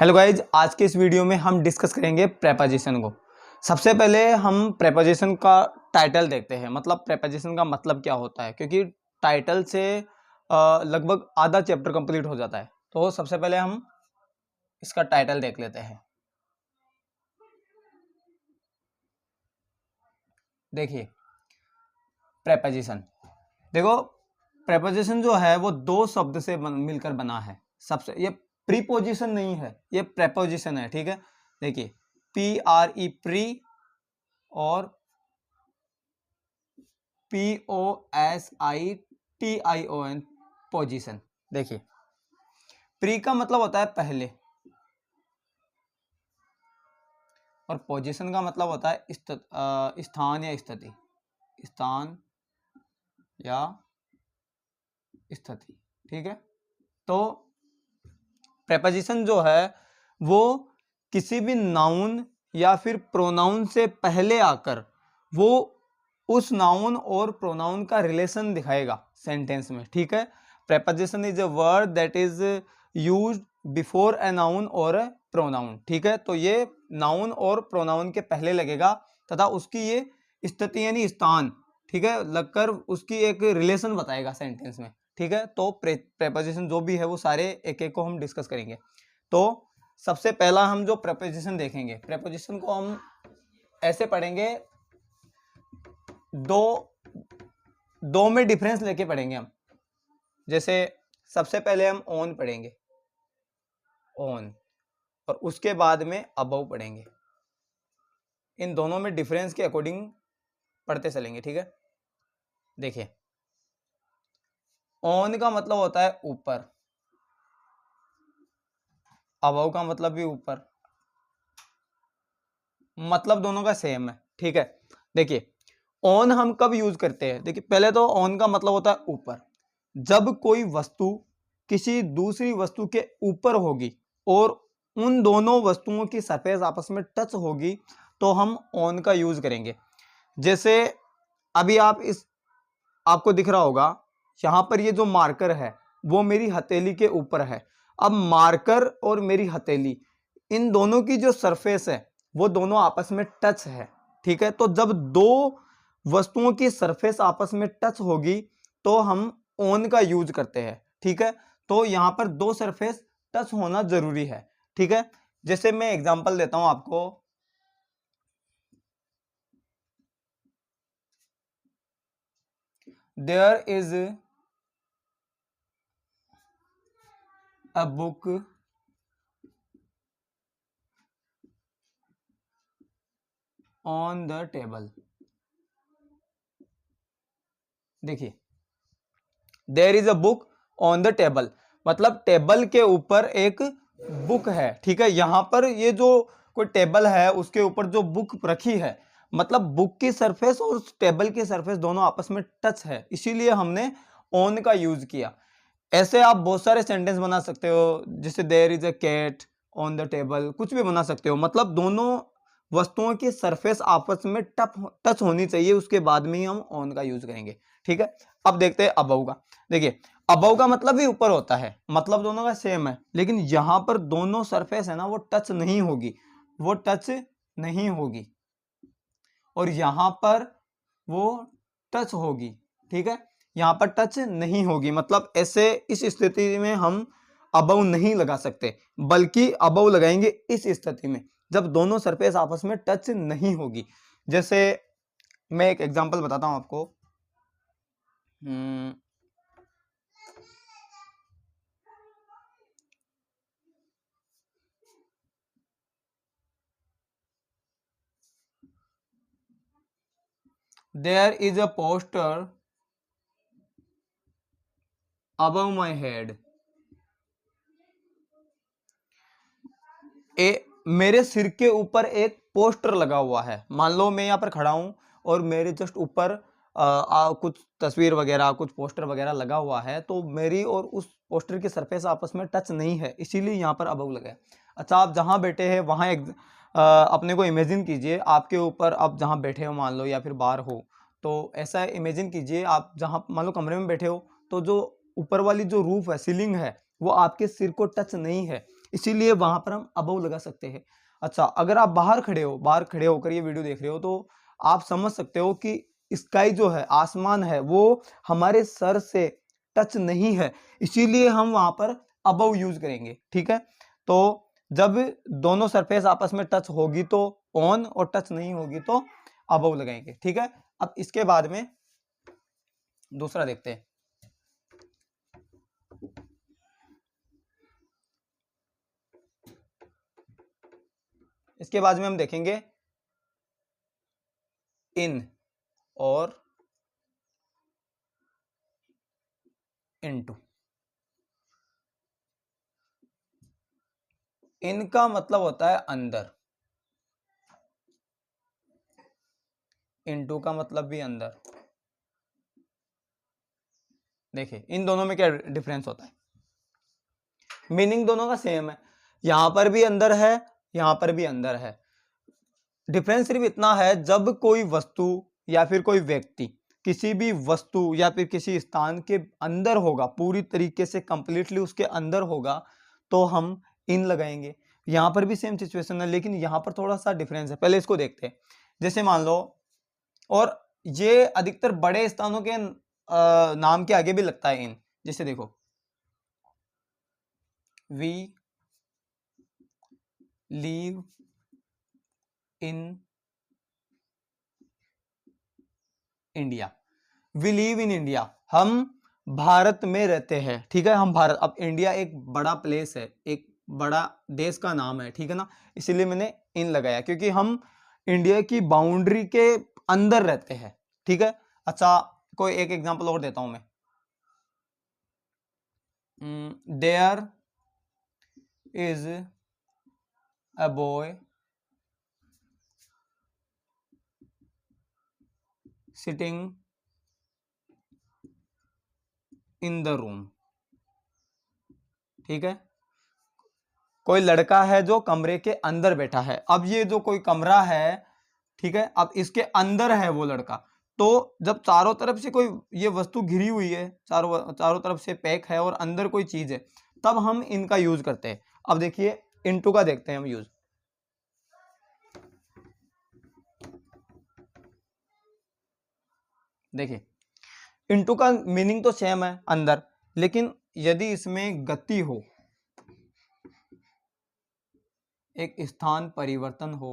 Hello guys, आज के इस वीडियो में हम डिस्कस करेंगे प्रेपोजिशन को। सबसे पहले हम प्रेपोजिशन का टाइटल देखते हैं, मतलब प्रेपोजिशन का मतलब क्या होता है, क्योंकि टाइटल से लगभग आधा चैप्टर कंप्लीट हो जाता है। तो सबसे पहले हम इसका टाइटल देख लेते हैं। देखिए प्रेपोजिशन, देखो प्रेपोजिशन जो है वो दो शब्द से मिलकर बना है। सबसे ये प्रीपोजिशन नहीं है, ये प्रेपोजिशन है, ठीक है। देखिए PRE प्री और POSITION पोजीशन। देखिए प्री का मतलब होता है पहले और पोजीशन का मतलब होता है स्थान या स्थिति, स्थान या स्थिति, ठीक है। तो प्रेपोजिशन जो है वो किसी भी नाउन या फिर प्रोनाउन से पहले आकर वो उस नाउन और प्रोनाउन का रिलेशन दिखाएगा सेंटेंस में, ठीक है। Preposition is a word that is used before a noun और ए प्रोनाउन, ठीक है। तो ये नाउन और प्रोनाउन के पहले लगेगा तथा उसकी ये स्थिति यानी स्थान, ठीक है, लगकर उसकी एक रिलेशन बताएगा सेंटेंस में, ठीक है। तो प्रेपोजिशन जो भी है वो सारे एक एक को हम डिस्कस करेंगे। तो सबसे पहला हम जो प्रेपोजिशन देखेंगे, प्रेपोजिशन को हम ऐसे पढ़ेंगे, दो में डिफरेंस लेके पढ़ेंगे हम। जैसे सबसे पहले हम ऑन पढ़ेंगे, ऑन, और उसके बाद में अबव पढ़ेंगे। इन दोनों में डिफरेंस के अकॉर्डिंग पढ़ते चलेंगे, ठीक है। देखिए ऑन का मतलब होता है ऊपर, अबव का मतलब भी ऊपर, मतलब दोनों का सेम है, ठीक है। देखिए ऑन हम कब यूज करते हैं, देखिए पहले तो ऑन का मतलब होता है ऊपर। जब कोई वस्तु किसी दूसरी वस्तु के ऊपर होगी और उन दोनों वस्तुओं की सरफेस आपस में टच होगी तो हम ऑन का यूज करेंगे। जैसे अभी आपको दिख रहा होगा यहां पर ये जो मार्कर है वो मेरी हथेली के ऊपर है। अब मार्कर और मेरी हथेली, इन दोनों की जो सरफेस है वो दोनों आपस में टच है, ठीक है। तो जब दो वस्तुओं की सरफेस आपस में टच होगी तो हम ऑन का यूज करते हैं, ठीक है। तो यहां पर दो सरफेस टच होना जरूरी है, ठीक है। जैसे मैं एग्जांपल देता हूं आपको, there is a book on the table. देखिए there is a book on the table, मतलब टेबल के ऊपर एक बुक है, ठीक है। यहां पर ये जो कोई टेबल है उसके ऊपर जो बुक रखी है, मतलब बुक की सरफेस और टेबल की सरफेस दोनों आपस में टच है, इसीलिए हमने ऑन का यूज किया। ऐसे आप बहुत सारे सेंटेंस बना सकते हो, जैसे there is a cat on the table, कुछ भी बना सकते हो। मतलब दोनों वस्तुओं की सरफेस आपस में टच होनी चाहिए, उसके बाद में ही हम ऑन का यूज करेंगे, ठीक है। अब देखते हैं अबव का। देखिए अबव का मतलब भी ऊपर होता है, मतलब दोनों का सेम है, लेकिन यहां पर दोनों सरफेस है ना वो टच नहीं होगी, वो टच नहीं होगी, और यहां पर वो टच होगी, ठीक है। यहां पर टच नहीं होगी, मतलब ऐसे इस स्थिति में हम अबव नहीं लगा सकते, बल्कि अबव लगाएंगे इस स्थिति में जब दोनों सरफेस आपस में टच नहीं होगी। जैसे मैं एक एग्जांपल बताता हूं आपको। There is a poster above my head। मेरे सिर के ऊपर एक पोस्टर लगा हुआ है। मान लो मैं यहाँ पर खड़ा हूं और मेरे जस्ट ऊपर कुछ तस्वीर वगैरह, कुछ पोस्टर वगैरह लगा हुआ है, तो मेरी और उस पोस्टर की सरफेस आपस में टच नहीं है, इसीलिए यहाँ पर अबव लगा है। अच्छा, आप जहाँ बैठे हैं वहाँ अपने को इमेजिन कीजिए, आपके ऊपर आप जहाँ बैठे हो मान लो, या फिर बाहर हो, तो ऐसा इमेजिन कीजिए आप जहाँ मान लो कमरे में बैठे हो, तो जो ऊपर वाली जो रूफ है, सीलिंग है, वो आपके सिर को टच नहीं है, इसीलिए वहां पर हम अबव लगा सकते हैं। अच्छा, अगर आप बाहर खड़े होकर ये वीडियो देख रहे हो तो आप समझ सकते हो कि स्काई जो है, आसमान है, वो हमारे सर से टच नहीं है, इसीलिए हम वहां पर अबव यूज करेंगे। ठीक है, तो जब दोनों सरफेस आपस में टच होगी तो ऑन और टच नहीं होगी तो अबव लगाएंगे। ठीक है, अब इसके बाद में दूसरा देखते हैं। इसके बाद में हम देखेंगे इन और इनटू। इनका मतलब होता है अंदर, इनटू का मतलब भी अंदर। देखिए इन दोनों में क्या डिफरेंस होता है, मीनिंग दोनों का सेम है, यहां पर भी अंदर है, यहां पर भी अंदर है। डिफरेंस सिर्फ इतना है, जब कोई वस्तु या फिर कोई व्यक्ति किसी भी वस्तु या फिर किसी स्थान के अंदर होगा, पूरी तरीके से कंप्लीटली उसके अंदर होगा, तो हम इन लगाएंगे। यहां पर भी सेम सिचुएशन है, लेकिन यहां पर थोड़ा सा डिफरेंस है। पहले इसको देखते हैं। जैसे मान लो, और ये अधिकतर बड़े स्थानों के नाम के आगे भी लगता है इन। जैसे देखो, we live in India, we live in India, हम भारत में रहते हैं। ठीक है, हम भारत, अब इंडिया एक बड़ा प्लेस है, एक बड़ा देश का नाम है, ठीक है ना, इसीलिए मैंने इन लगाया, क्योंकि हम इंडिया की बाउंड्री के अंदर रहते हैं। ठीक है, अच्छा कोई एक एग्जांपल और देता हूं मैं। There is a boy sitting in the room. ठीक है, कोई लड़का है जो कमरे के अंदर बैठा है। अब ये जो कोई कमरा है, ठीक है, अब इसके अंदर है वो लड़का, तो जब चारों तरफ से कोई ये वस्तु घिरी हुई है, चारों तरफ से पैक है और अंदर कोई चीज है, तब हम इनका यूज करते हैं। अब देखिए इनटू का देखते हैं हम यूज। देखिए इनटू का मीनिंग तो सेम है, अंदर, लेकिन यदि इसमें गति हो, एक स्थान परिवर्तन हो,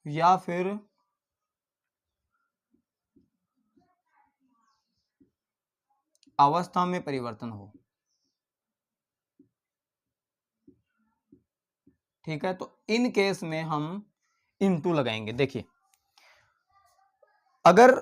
या फिर अवस्था में परिवर्तन हो, ठीक है, तो इन केस में हम इनटू लगाएंगे। देखिए अगर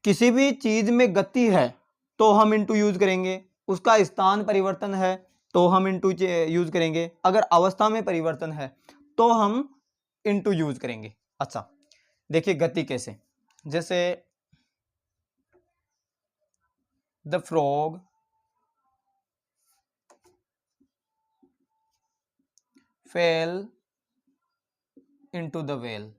किसी भी चीज में गति है तो हम इनटू यूज करेंगे, उसका स्थान परिवर्तन है तो हम इनटू यूज करेंगे, अगर अवस्था में परिवर्तन है तो हम इनटू यूज करेंगे। अच्छा देखिए गति कैसे, जैसे the frog fell into the well.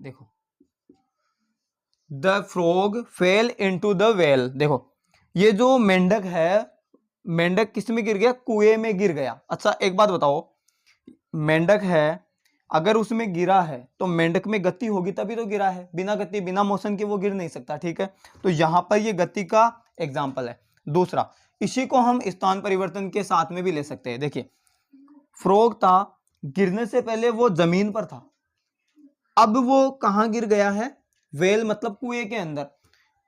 देखो the frog fell into the well, देखो ये जो मेंढक है, मेंढक किस में गिर गया, कुएं में गिर गया। अच्छा एक बात बताओ, मेंढक है, अगर उसमें गिरा है तो मेंढक में गति होगी तभी तो गिरा है, बिना गति बिना मोशन के वो गिर नहीं सकता। ठीक है, तो यहां पर ये गति का एग्जाम्पल है। दूसरा, इसी को हम स्थान परिवर्तन के साथ में भी ले सकते हैं। देखिए फ्रॉग था, गिरने से पहले वो जमीन पर था, अब वो कहां गिर गया है, वेल मतलब कुएं के अंदर।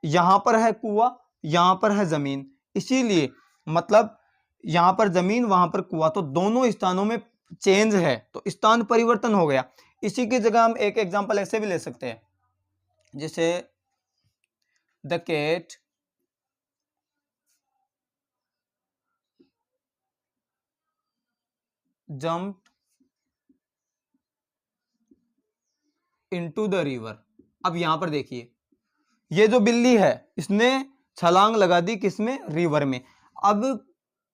यहां पर है कुआं, यहां पर है जमीन, इसीलिए मतलब यहां पर जमीन वहां पर कुआं, तो दोनों स्थानों में चेंज है तो स्थान परिवर्तन हो गया। इसी की जगह हम एक एग्जांपल ऐसे भी ले सकते हैं, जैसे the cat jump into the river. अब यहां पर देखिए ये जो बिल्ली है इसने छलांग लगा दी किसमें, रिवर में। अब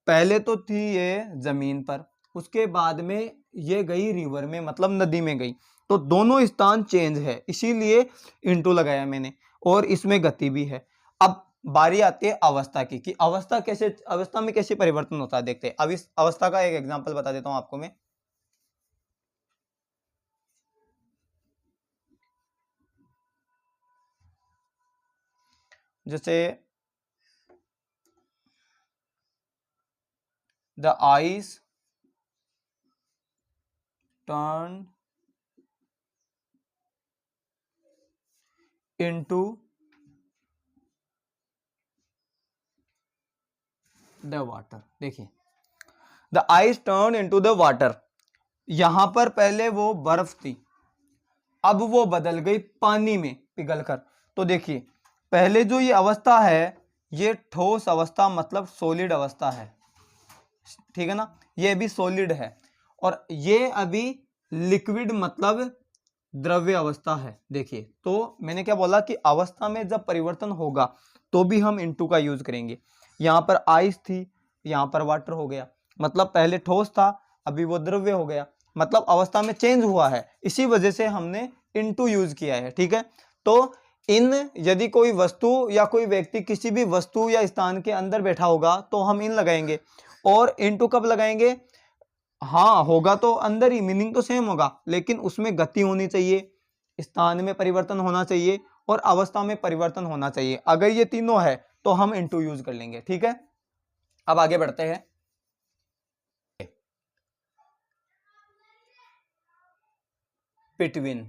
पहले तो थी ये जमीन पर, उसके बाद में ये गई रिवर में, मतलब नदी में गई, तो दोनों स्थान चेंज है, इसीलिए इनटू लगाया मैंने, और इसमें गति भी है। अब बारी आती है अवस्था की, कि अवस्था में कैसे परिवर्तन होता है। देखते हैं अब इस अवस्था का एक एग्जांपल बता देता हूं आपको मैं। जैसे the ice turn into the water. देखिए the ice turn into the water, यहां पर पहले वो बर्फ थी, अब वो बदल गई पानी में पिघलकर। तो देखिए पहले जो ये अवस्था है ये ठोस अवस्था मतलब सॉलिड अवस्था है, ठीक है ना, ये अभी सॉलिड है, और ये अभी लिक्विड मतलब द्रव्य अवस्था है। देखिए तो मैंने क्या बोला कि अवस्था में जब परिवर्तन होगा तो भी हम इनटू का यूज करेंगे। यहां पर आइस थी, यहां पर वाटर हो गया, मतलब पहले ठोस था अभी वो द्रव्य हो गया, मतलब अवस्था में चेंज हुआ है, इसी वजह से हमने इनटू यूज किया है, ठीक है। तो इन यदि कोई वस्तु या कोई व्यक्ति किसी भी वस्तु या स्थान के अंदर बैठा होगा तो हम इन लगाएंगे, और इनटू कब लगाएंगे, हाँ होगा तो अंदर ही, मीनिंग तो सेम होगा, लेकिन उसमें गति होनी चाहिए, स्थान में परिवर्तन होना चाहिए, और अवस्था में परिवर्तन होना चाहिए। अगर ये तीनों है तो हम इनटू यूज कर लेंगे, ठीक है। अब आगे बढ़ते हैं। बिटवीन,